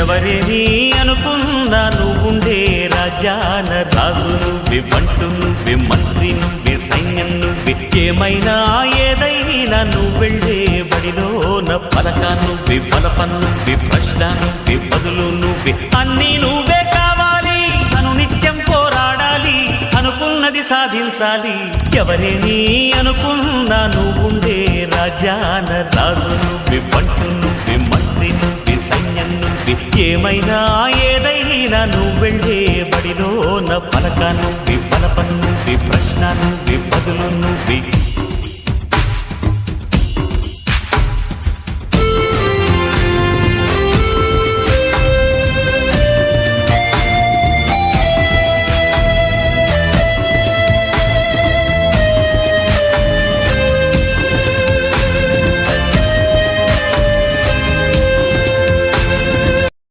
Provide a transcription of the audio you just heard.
ఎవరేని అనుకున్నా నువ్వుండే రాజ్యాన రాజు నువ్వే, బంటు నువ్వే, మంత్రి నువ్వే, సైన్యం నువ్వే, ఏమైనా ఏదైనా నువ్వెళ్ళే బడిలోన పలక నువ్వే, బలపం నువ్వే, ప్రశ్న నువ్వే, బదులు నువ్వే, అన్నీ నువ్వే కావాలి. అనునిత్యం పోరాడాలి, అనుకున్నది సాధించాలి. ఎవరేని అనుకున్నా నువ్వుండే రాజ్యాన రాజు నువ్వే, బంటు నువ్వే, మంత్రి నువ్వే, సైన్యం నువ్వే, ఏమైనా ఏదైనా నువ్వెళ్ళే బడిలోన పలక నువ్వే, బలపం నువ్వే, ప్రశ్న నువ్వే, బదులు నువ్వే.